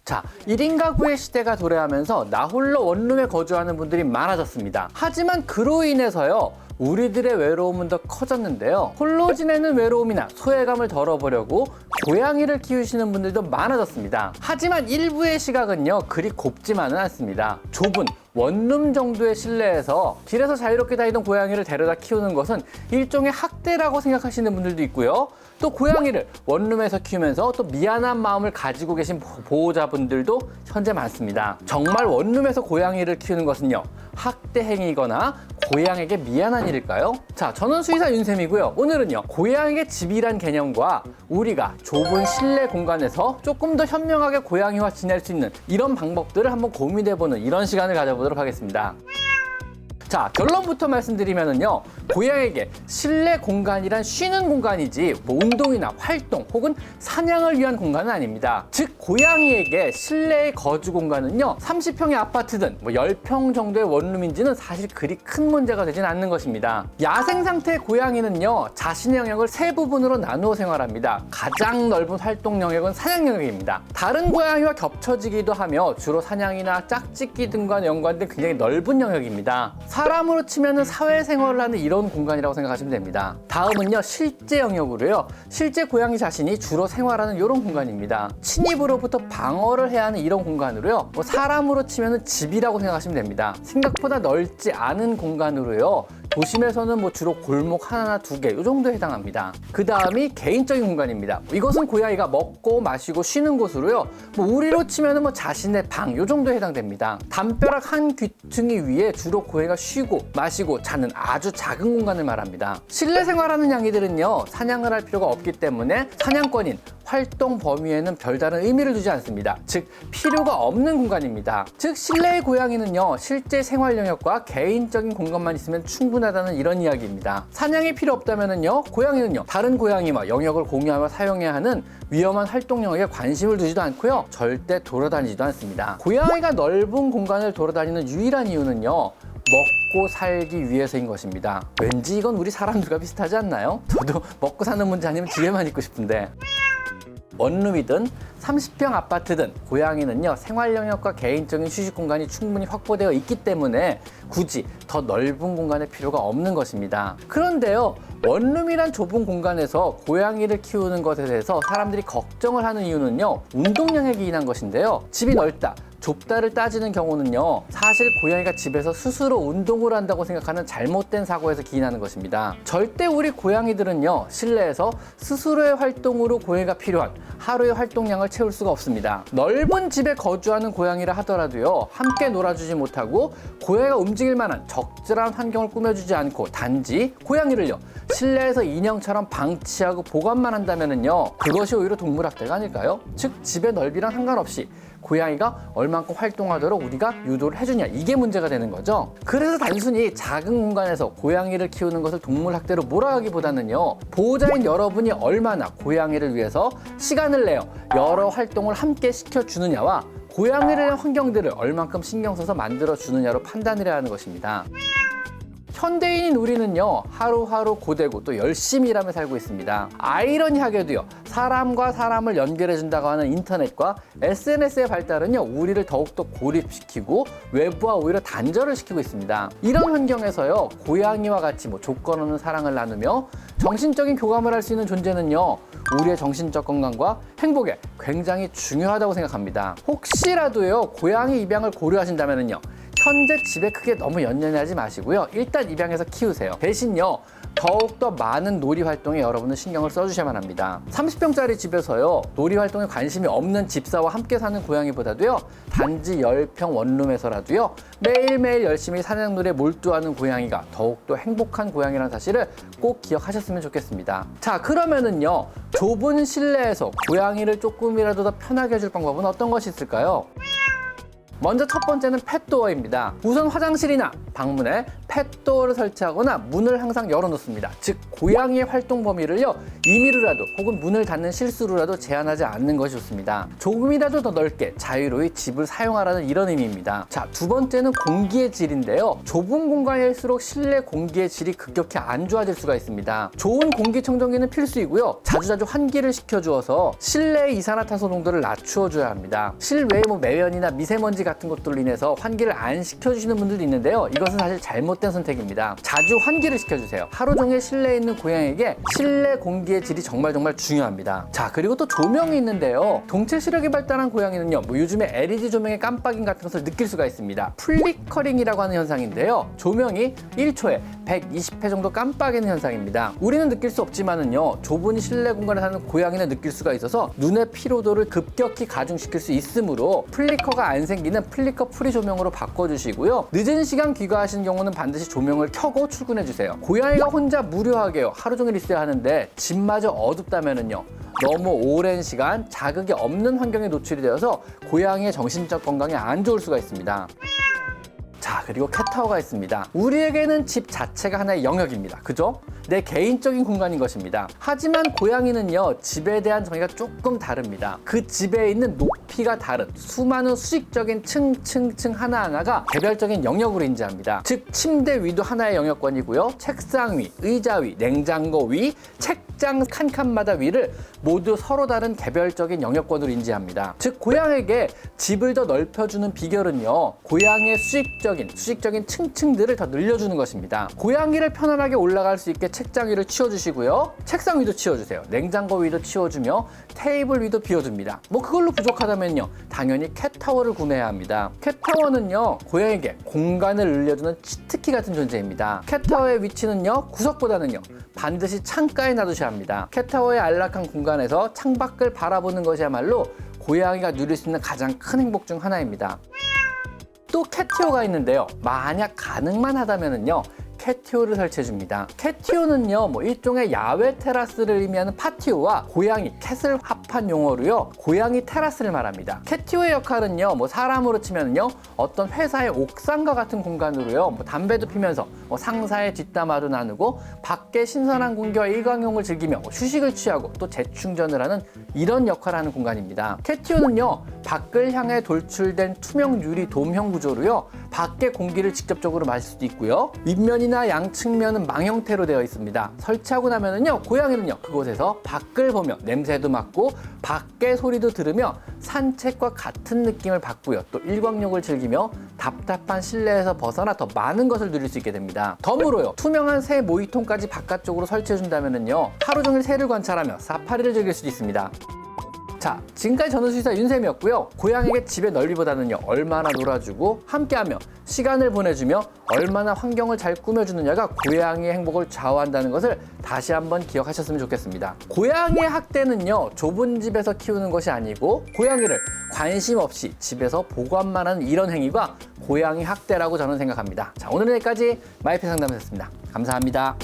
자, 1인 가구의 시대가 도래하면서 나 홀로 원룸에 거주하는 분들이 많아졌습니다. 하지만 그로 인해서요, 우리들의 외로움은 더 커졌는데요. 홀로 지내는 외로움이나 소외감을 덜어보려고 고양이를 키우시는 분들도 많아졌습니다. 하지만 일부의 시각은요, 그리 곱지만은 않습니다. 좁은 원룸 정도의 실내에서 길에서 자유롭게 다니던 고양이를 데려다 키우는 것은 일종의 학대라고 생각하시는 분들도 있고요. 또 고양이를 원룸에서 키우면서 또 미안한 마음을 가지고 계신 보호자분들도 현재 많습니다. 정말 원룸에서 고양이를 키우는 것은요, 학대 행위거나 고양이에게 미안한 일일까요? 자, 저는 수의사 윤쌤이고요. 오늘은요, 고양이의 집이란 개념과 우리가 좁은 실내 공간에서 조금 더 현명하게 고양이와 지낼 수 있는 이런 방법들을 한번 고민해보는 이런 시간을 가져보도록 하겠습니다. 자, 결론부터 말씀드리면은요, 고양이에게 실내 공간이란 쉬는 공간이지 뭐 운동이나 활동 혹은 사냥을 위한 공간은 아닙니다. 즉, 고양이에게 실내의 거주 공간은요, 30평의 아파트든 뭐 10평 정도의 원룸인지는 사실 그리 큰 문제가 되진 않는 것입니다. 야생 상태의 고양이는요, 자신의 영역을 세 부분으로 나누어 생활합니다. 가장 넓은 활동 영역은 사냥 영역입니다. 다른 고양이와 겹쳐지기도 하며 주로 사냥이나 짝짓기 등과 연관된 굉장히 넓은 영역입니다. 사람으로 치면은 사회생활을 하는 이런 공간이라고 생각하시면 됩니다. 다음은요, 실제 영역으로요. 실제 고양이 자신이 주로 생활하는 이런 공간입니다. 침입으로부터 방어를 해야 하는 이런 공간으로요. 뭐 사람으로 치면은 집이라고 생각하시면 됩니다. 생각보다 넓지 않은 공간으로요. 도심에서는 뭐 주로 골목 하나나 두 개, 이 정도에 해당합니다. 그 다음이 개인적인 공간입니다. 이것은 고양이가 먹고 마시고 쉬는 곳으로요. 뭐 우리로 치면은 뭐 자신의 방, 이 정도에 해당됩니다. 담벼락 한 귀퉁이 위에 주로 고양이가 쉬고 마시고 자는 아주 작은 공간을 말합니다. 실내 생활하는 양이들은요, 사냥을 할 필요가 없기 때문에 사냥권인 활동 범위에는 별다른 의미를 두지 않습니다. 즉, 필요가 없는 공간입니다. 즉, 실내의 고양이는요, 실제 생활 영역과 개인적인 공간만 있으면 충분하다는 이런 이야기입니다. 사냥이 필요 없다면은요, 고양이는요, 다른 고양이와 영역을 공유하며 사용해야 하는 위험한 활동 영역에 관심을 두지도 않고요, 절대 돌아다니지도 않습니다. 고양이가 넓은 공간을 돌아다니는 유일한 이유는요, 먹고 살기 위해서인 것입니다. 왠지 이건 우리 사람들과 비슷하지 않나요? 저도 먹고 사는 문제 아니면 집에만 있고 싶은데. 원룸이든 30평 아파트든 고양이는요, 생활 영역과 개인적인 휴식 공간이 충분히 확보되어 있기 때문에 굳이 더 넓은 공간의 필요가 없는 것입니다. 그런데요, 원룸이란 좁은 공간에서 고양이를 키우는 것에 대해서 사람들이 걱정을 하는 이유는요, 운동 영역이 인한 것인데요. 집이 넓다, 좁다를 따지는 경우는요, 사실 고양이가 집에서 스스로 운동을 한다고 생각하는 잘못된 사고에서 기인하는 것입니다. 절대 우리 고양이들은요, 실내에서 스스로의 활동으로 고양이가 필요한 하루의 활동량을 채울 수가 없습니다. 넓은 집에 거주하는 고양이라 하더라도요, 함께 놀아주지 못하고 고양이가 움직일 만한 적절한 환경을 꾸며주지 않고 단지 고양이를요, 실내에서 인형처럼 방치하고 보관만 한다면은요, 그것이 오히려 동물학대가 아닐까요? 즉, 집의 넓이랑 상관없이 고양이가 얼만큼 활동하도록 우리가 유도를 해주냐, 이게 문제가 되는 거죠. 그래서 단순히 작은 공간에서 고양이를 키우는 것을 동물학대로 몰아가기보다는요, 보호자인 여러분이 얼마나 고양이를 위해서 시간을 내어 여러 활동을 함께 시켜주느냐와 고양이를 위한 환경들을 얼만큼 신경 써서 만들어주느냐로 판단을 해야 하는 것입니다. 현대인인 우리는요, 하루하루 고되고 또 열심히 일하며 살고 있습니다. 아이러니하게도요, 사람과 사람을 연결해준다고 하는 인터넷과 SNS의 발달은요, 우리를 더욱더 고립시키고 외부와 오히려 단절을 시키고 있습니다. 이런 환경에서요, 고양이와 같이 뭐 조건 없는 사랑을 나누며 정신적인 교감을 할 수 있는 존재는요, 우리의 정신적 건강과 행복에 굉장히 중요하다고 생각합니다. 혹시라도요, 고양이 입양을 고려하신다면요, 현재 집에 크게 너무 연연하지 마시고요, 일단 입양해서 키우세요. 대신요, 더욱더 많은 놀이 활동에 여러분은 신경을 써주셔야만 합니다. 30평짜리 집에서요, 놀이 활동에 관심이 없는 집사와 함께 사는 고양이보다도요, 단지 10평 원룸에서라도요, 매일매일 열심히 사냥놀이에 몰두하는 고양이가 더욱더 행복한 고양이라는 사실을 꼭 기억하셨으면 좋겠습니다. 자, 그러면은요, 좁은 실내에서 고양이를 조금이라도 더 편하게 해줄 방법은 어떤 것이 있을까요? 먼저 첫 번째는 펫도어입니다. 우선 화장실이나 방문에 펫도어를 설치하거나 문을 항상 열어놓습니다. 즉 고양이의 활동 범위를요 임의로라도 혹은 문을 닫는 실수로라도 제한하지 않는 것이 좋습니다. 조금이라도 더 넓게 자유로이 집을 사용하라는 이런 의미입니다. 자, 두 번째는 공기의 질인데요. 좁은 공간일수록 실내 공기의 질이 급격히 안 좋아질 수가 있습니다. 좋은 공기청정기는 필수이고요. 자주자주 환기를 시켜주어서 실내의 이산화탄소 농도를 낮추어줘야 합니다. 실외의 매연이나 미세먼지 같은 것들로 인해서 환기를 안 시켜주시는 분들도 있는데요. 이것은 사실 잘못된 선택입니다. 자주 환기를 시켜주세요. 하루 종일 실내에 있는 고양이에게 실내 공기의 질이 정말 중요합니다. 자, 그리고 또 조명이 있는데요. 동체 시력이 발달한 고양이는요, 요즘에 LED 조명의 깜빡임 같은 것을 느낄 수가 있습니다. 플리커링이라고 하는 현상인데요. 조명이 1초에 120회 정도 깜빡이는 현상입니다. 우리는 느낄 수 없지만은요, 좁은 실내 공간에 사는 고양이는 느낄 수가 있어서 눈의 피로도를 급격히 가중시킬 수 있으므로 플리커가 안 생기는 플리커 프리 조명으로 바꿔주시고요. 늦은 시간 귀가하시는 경우는 반드시 조명을 켜고 출근해주세요. 고양이가 혼자 무료하게요 하루 종일 있어야 하는데 집마저 어둡다면은요, 너무 오랜 시간 자극이 없는 환경에 노출이 되어서 고양이의 정신적 건강에 안 좋을 수가 있습니다. 자, 그리고 캣타워가 있습니다. 우리에게는 집 자체가 하나의 영역입니다. 그죠? 내 개인적인 공간인 것입니다. 하지만 고양이는요, 집에 대한 정의가 조금 다릅니다. 그 집에 있는 높이가 다른 수많은 수직적인 층 하나하나가 개별적인 영역으로 인지합니다. 즉, 침대 위도 하나의 영역권이고요. 책상 위, 의자 위, 냉장고 위, 책장 칸칸마다 위를 모두 서로 다른 개별적인 영역권으로 인지합니다. 즉, 고양이에게 집을 더 넓혀주는 비결은요, 고양이의 수직적인 층들을 더 늘려주는 것입니다. 고양이를 편안하게 올라갈 수 있게 책장 위를 치워주시고요. 책상 위도 치워주세요. 냉장고 위도 치워주며 테이블 위도 비워줍니다. 그걸로 부족하다면요, 당연히 캣타워를 구매해야 합니다. 캣타워는요, 고양이에게 공간을 늘려주는 치트키 같은 존재입니다. 캣타워의 위치는요, 구석보다는요, 반드시 창가에 놔두셔야 합니다. 캣타워의 안락한 공간에서 창밖을 바라보는 것이야말로 고양이가 누릴 수 있는 가장 큰 행복 중 하나입니다. 또 캣티오가 있는데요. 만약 가능만 하다면은요, 캣티오를 설치해줍니다. 캣티오는요, 일종의 야외 테라스를 의미하는 파티오와 고양이, 캣을 합한 용어로요, 고양이 테라스를 말합니다. 캣티오의 역할은요, 사람으로 치면요, 어떤 회사의 옥상과 같은 공간으로요, 담배도 피면서 상사의 뒷담화도 나누고 밖에 신선한 공기와 일광욕을 즐기며 휴식을 취하고 또 재충전을 하는 이런 역할을 하는 공간입니다. 캣티오는요, 밖을 향해 돌출된 투명 유리 돔형 구조로요, 밖의 공기를 직접적으로 마실 수도 있고요, 윗면이나 양측면은 망 형태로 되어 있습니다. 설치하고 나면은요, 고양이는요, 그곳에서 밖을 보며 냄새도 맡고 밖의 소리도 들으며 산책과 같은 느낌을 받고요, 또 일광욕을 즐기며 답답한 실내에서 벗어나 더 많은 것을 누릴 수 있게 됩니다. 덤으로요, 투명한 새 모이통까지 바깥쪽으로 설치해준다면은요, 하루 종일 새를 관찰하며 사파리를 즐길 수도 있습니다. 자, 지금까지 전원수의사 윤쌤이었고요. 고양이에게 집의 넓이보다는요, 얼마나 놀아주고 함께하며 시간을 보내주며 얼마나 환경을 잘 꾸며주느냐가 고양이의 행복을 좌우한다는 것을 다시 한번 기억하셨으면 좋겠습니다. 고양이의 학대는요, 좁은 집에서 키우는 것이 아니고 고양이를 관심 없이 집에서 보관만 하는 이런 행위가 고양이 학대라고 저는 생각합니다. 자, 오늘은 여기까지 마이펫 상담이었습니다. 감사합니다.